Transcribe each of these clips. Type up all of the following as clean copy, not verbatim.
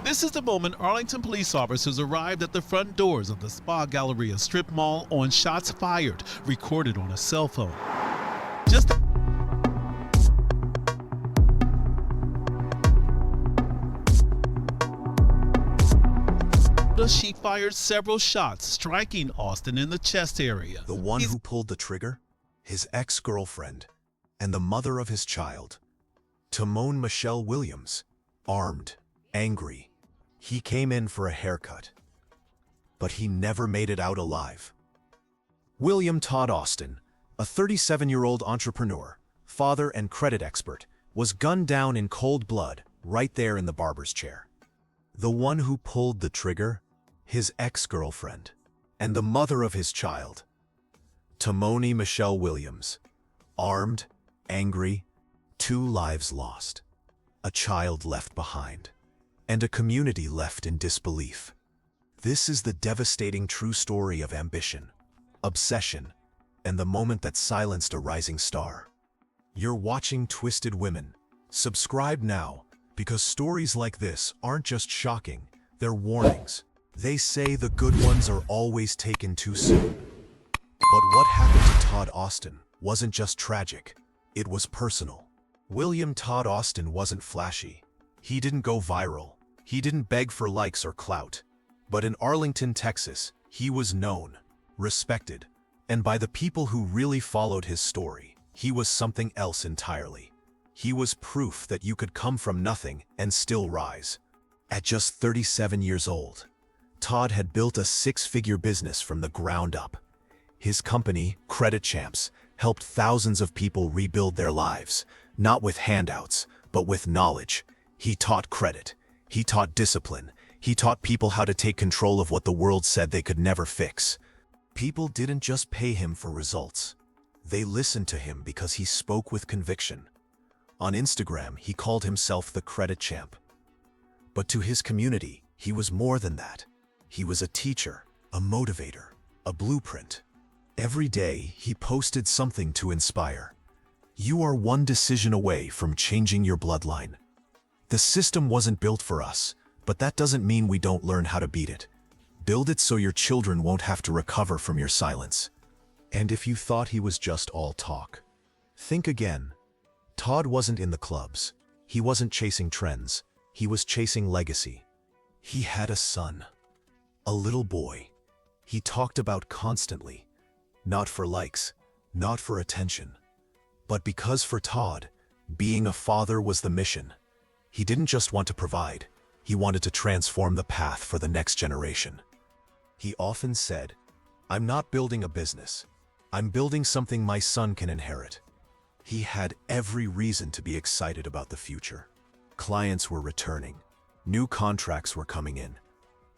This is the moment Arlington police officers arrived at the front doors of the Spa Galleria strip mall on shots fired, recorded on a cell phone. Just she fired several shots, striking Austin in the chest area. The one who pulled the trigger? His ex-girlfriend, and the mother of his child. Timon Michelle Williams, armed, angry. He came in for a haircut, but he never made it out alive. William Todd Austin, a 37-year-old entrepreneur, father and credit expert, was gunned down in cold blood right there in the barber's chair. The one who pulled the trigger? His ex-girlfriend, and the mother of his child. Timon Michelle Williams, armed, angry, 2 lives lost, a child left behind, and a community left in disbelief. This is the devastating true story of ambition, obsession, and the moment that silenced a rising star. You're watching Twisted Women. Subscribe now, because stories like this aren't just shocking, they're warnings. They say the good ones are always taken too soon. But what happened to Todd Austin wasn't just tragic, it was personal. William Todd Austin wasn't flashy. He didn't go viral. He didn't beg for likes or clout. But in Arlington, Texas, he was known, respected, and by the people who really followed his story, he was something else entirely. He was proof that you could come from nothing and still rise. At just 37 years old, Todd had built a 6-figure business from the ground up. His company, Credit Champs, helped thousands of people rebuild their lives, not with handouts, but with knowledge. He taught credit. He taught discipline. He taught people how to take control of what the world said they could never fix. People didn't just pay him for results. They listened to him because he spoke with conviction. On Instagram, he called himself the Credit Champ. But to his community, he was more than that. He was a teacher, a motivator, a blueprint. Every day, he posted something to inspire. You are one decision away from changing your bloodline. The system wasn't built for us, but that doesn't mean we don't learn how to beat it. Build it so your children won't have to recover from your silence. And if you thought he was just all talk, think again. Todd wasn't in the clubs. He wasn't chasing trends. He was chasing legacy. He had a son, a little boy. He talked about constantly, not for likes, not for attention, but because for Todd, being a father was the mission. He didn't just want to provide, he wanted to transform the path for the next generation. He often said, "I'm not building a business. I'm building something my son can inherit." He had every reason to be excited about the future. Clients were returning. New contracts were coming in.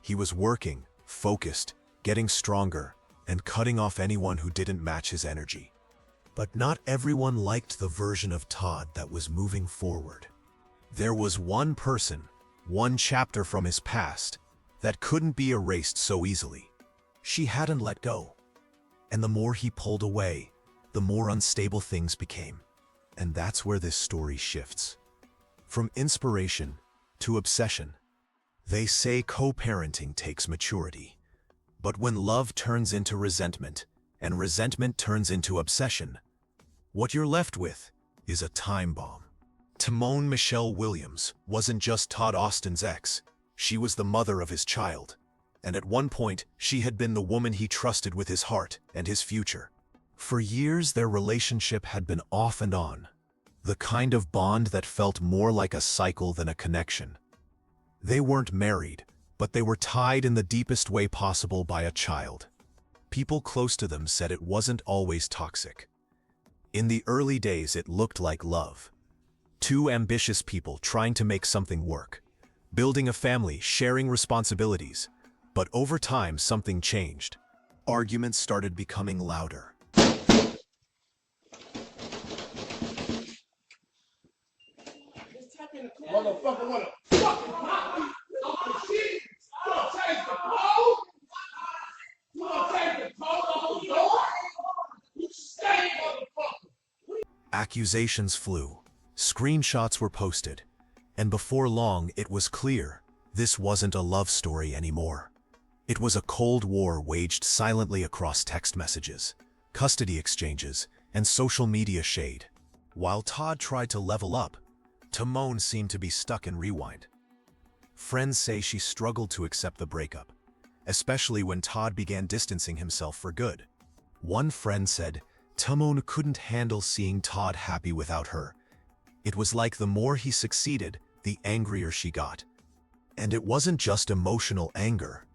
He was working, focused, getting stronger, and cutting off anyone who didn't match his energy. But not everyone liked the version of Todd that was moving forward. There was one person, one chapter from his past, that couldn't be erased so easily. She hadn't let go. And the more he pulled away, the more unstable things became. And that's where this story shifts. From inspiration to obsession. They say co-parenting takes maturity. But when love turns into resentment, and resentment turns into obsession, what you're left with is a time bomb. Timon Michelle Williams wasn't just Todd Austin's ex. She was the mother of his child. And at one point, she had been the woman he trusted with his heart and his future. For years, their relationship had been off and on. The kind of bond that felt more like a cycle than a connection. They weren't married, but they were tied in the deepest way possible by a child. People close to them said it wasn't always toxic. In the early days, it looked like love. 2 ambitious people trying to make something work. Building a family, sharing responsibilities. But over time, something changed. Arguments started becoming louder. Motherfucker wanna fucking pop me. Shit. You gonna take the pole? You gonna take the pole off the door? You stay, motherfucker. Accusations flew. Screenshots were posted. And before long, it was clear. This wasn't a love story anymore. It was a Cold War waged silently across text messages, custody exchanges, and social media shade. While Todd tried to level up, Timon seemed to be stuck in rewind. Friends say she struggled to accept the breakup, especially when Todd began distancing himself for good. One friend said Timon couldn't handle seeing Todd happy without her. It was like the more he succeeded, the angrier she got. And it wasn't just emotional anger.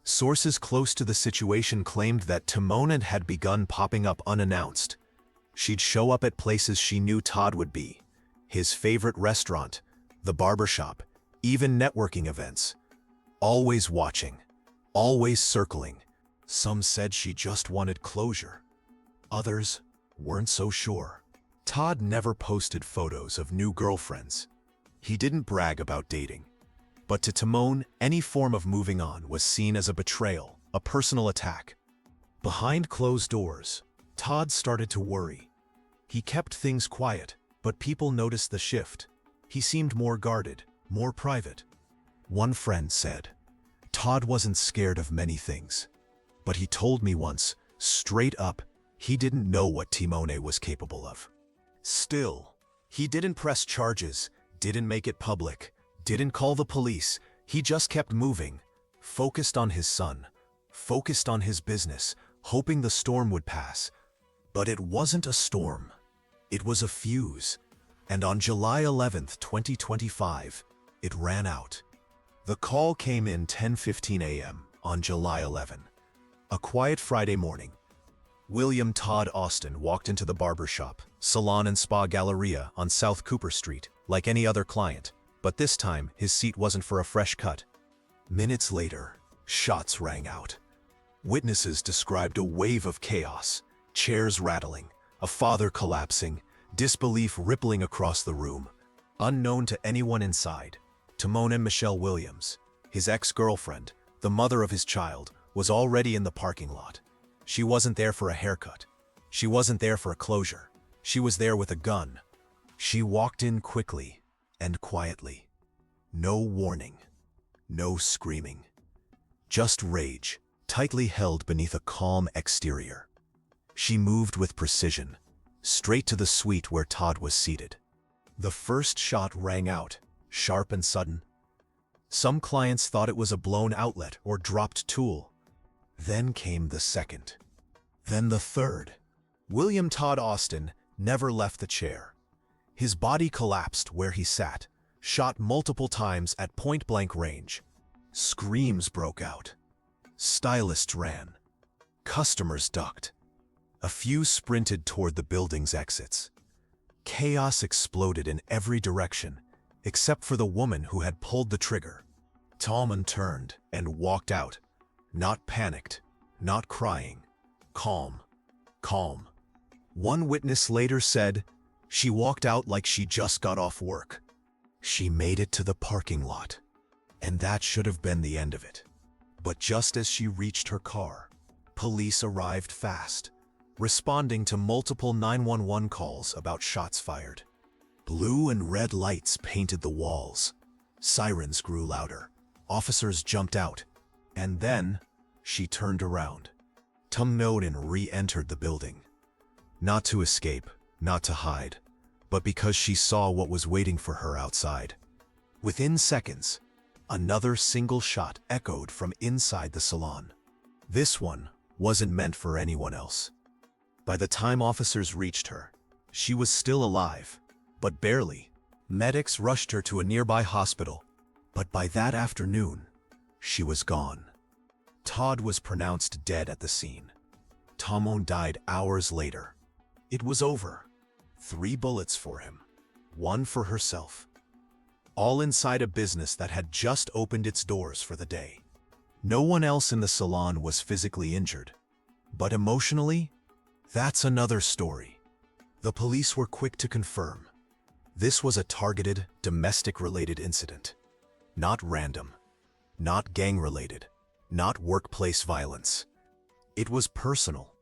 Sources close to the situation claimed that Timon had begun popping up unannounced. She'd show up at places she knew Todd would be, his favorite restaurant, the barbershop, even networking events. Always watching, always circling. Some said she just wanted closure. Others weren't so sure. Todd never posted photos of new girlfriends. He didn't brag about dating. But to Timon, any form of moving on was seen as a betrayal, a personal attack. Behind closed doors, Todd started to worry. He kept things quiet, but people noticed the shift. He seemed more guarded, more private. One friend said, Todd wasn't scared of many things. But he told me once, straight up, he didn't know what Timon was capable of. Still, he didn't press charges, didn't make it public, didn't call the police. He just kept moving, focused on his son, focused on his business, hoping the storm would pass. But it wasn't a storm. It was a fuse. And on July 11th, 2025, it ran out. The call came in 10:15 a.m. on July 11. A quiet Friday morning. William Todd Austin walked into the barbershop, salon and spa galleria on South Cooper Street, like any other client. But this time, his seat wasn't for a fresh cut. Minutes later, shots rang out. Witnesses described a wave of chaos, chairs rattling, a father collapsing, disbelief rippling across the room. Unknown to anyone inside, Timon Michelle Williams, his ex-girlfriend, the mother of his child, was already in the parking lot. She wasn't there for a haircut. She wasn't there for a closure. She was there with a gun. She walked in quickly and quietly. No warning. No screaming. Just rage, tightly held beneath a calm exterior. She moved with precision, straight to the suite where Todd was seated. The first shot rang out, sharp and sudden. Some clients thought it was a blown outlet or dropped tool. Then came the second. Then the third. William Todd Austin never left the chair. His body collapsed where he sat, shot multiple times at point-blank range. Screams broke out. Stylists ran. Customers ducked. A few sprinted toward the building's exits. Chaos exploded in every direction, except for the woman who had pulled the trigger. Tallman turned and walked out, not panicked, not crying, calm, calm. One witness later said, she walked out like she just got off work. She made it to the parking lot, and that should have been the end of it. But just as she reached her car, police arrived fast, responding to multiple 911 calls about shots fired. Blue and red lights painted the walls. Sirens grew louder. Officers jumped out. And then, she turned around. Timon re-entered the building. Not to escape, not to hide, but because she saw what was waiting for her outside. Within seconds, another single shot echoed from inside the salon. This one wasn't meant for anyone else. By the time officers reached her, she was still alive, but barely. Medics rushed her to a nearby hospital, but by that afternoon, she was gone. Todd was pronounced dead at the scene. Timon died hours later. It was over. 3 bullets for him, 1 for herself. All inside a business that had just opened its doors for the day. No one else in the salon was physically injured, but emotionally, that's another story. The police were quick to confirm. This was a targeted, domestic-related incident. Not random, not gang-related, not workplace violence. It was personal.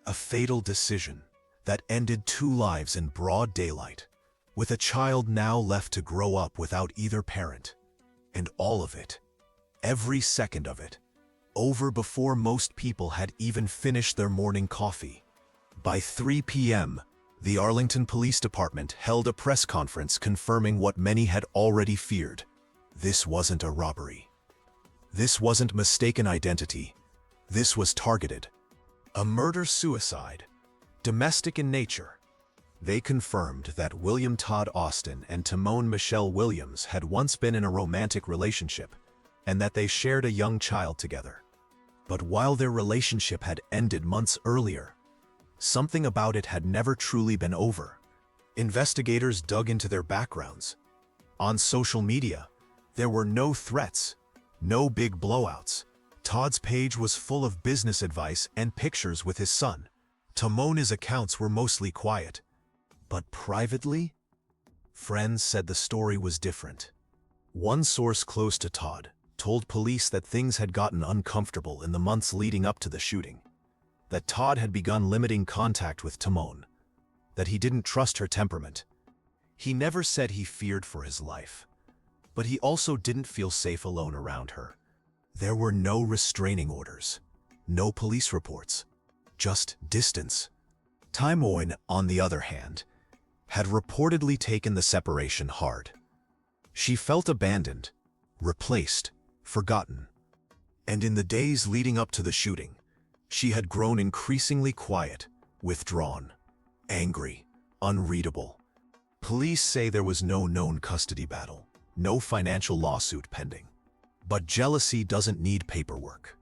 A fatal decision that ended 2 lives in broad daylight, with a child now left to grow up without either parent. And all of it, every second of it, over before most people had even finished their morning coffee. By 3 p.m., the Arlington Police Department held a press conference confirming what many had already feared. This wasn't a robbery. This wasn't mistaken identity. This was targeted. A murder-suicide, domestic in nature. They confirmed that William Todd Austin and Timone Michelle Williams had once been in a romantic relationship, and that they shared a young child together. But while their relationship had ended months earlier, something about it had never truly been over. Investigators dug into their backgrounds. On social media, there were no threats, no big blowouts. Todd's page was full of business advice and pictures with his son. Timone's accounts were mostly quiet. But privately, friends said the story was different. One source close to Todd told police that things had gotten uncomfortable in the months leading up to the shooting, that Todd had begun limiting contact with Timone, that he didn't trust her temperament. He never said he feared for his life, but he also didn't feel safe alone around her. There were no restraining orders, no police reports, just distance. Timone, on the other hand, had reportedly taken the separation hard. She felt abandoned, replaced, forgotten. And in the days leading up to the shooting, she had grown increasingly quiet, withdrawn, angry, unreadable. Police say there was no known custody battle, no financial lawsuit pending. But jealousy doesn't need paperwork.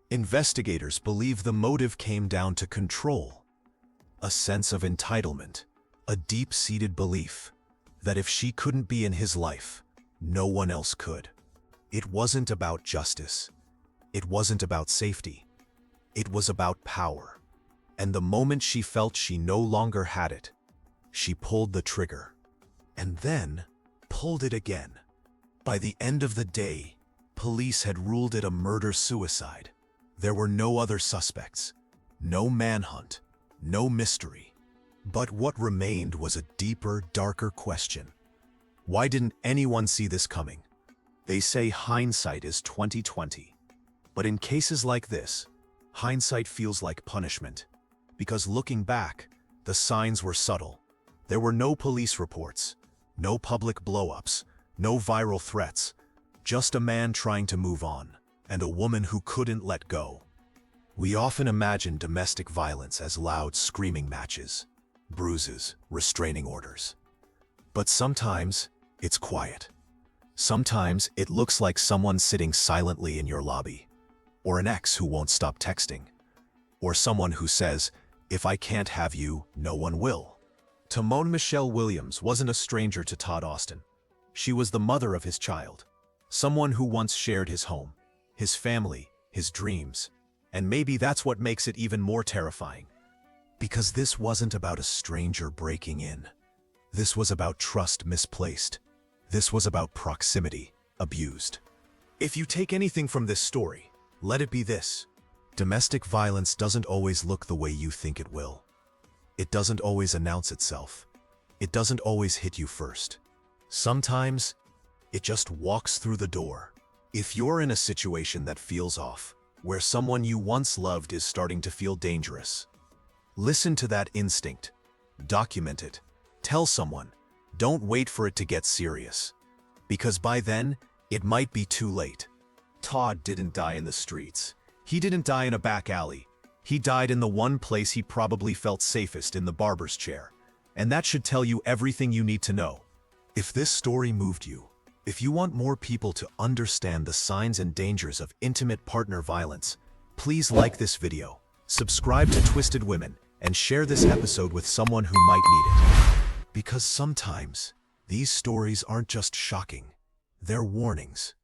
Investigators believe the motive came down to control, a sense of entitlement, a deep-seated belief that if she couldn't be in his life, no one else could. It wasn't about justice. It wasn't about safety. It was about power. And the moment she felt she no longer had it, she pulled the trigger. And then pulled it again. By the end of the day, police had ruled it a murder-suicide. There were no other suspects, no manhunt, no mystery. But what remained was a deeper, darker question. Why didn't anyone see this coming? They say hindsight is 20/20. But in cases like this, hindsight feels like punishment. Because looking back, the signs were subtle. There were no police reports, no public blow-ups, no viral threats, just a man trying to move on, and a woman who couldn't let go. We often imagine domestic violence as loud screaming matches, bruises, restraining orders. But sometimes it's quiet. Sometimes it looks like someone sitting silently in your lobby, or an ex who won't stop texting, or someone who says, "If I can't have you, no one will." Timone Michelle Williams wasn't a stranger to Todd Austin. She was the mother of his child, someone who once shared his home, his family, his dreams. And maybe that's what makes it even more terrifying. Because this wasn't about a stranger breaking in. This was about trust misplaced. This was about proximity abused. If you take anything from this story, let it be this. Domestic violence doesn't always look the way you think it will. It doesn't always announce itself. It doesn't always hit you first. Sometimes, it just walks through the door. If you're in a situation that feels off, where someone you once loved is starting to feel dangerous, listen to that instinct. Document it. Tell someone. Don't wait for it to get serious. Because by then, it might be too late. Todd didn't die in the streets. He didn't die in a back alley. He died in the one place he probably felt safest, in the barber's chair. And that should tell you everything you need to know. If this story moved you, if you want more people to understand the signs and dangers of intimate partner violence, please like this video, subscribe to Twisted Women, and share this episode with someone who might need it. Because sometimes, these stories aren't just shocking, they're warnings.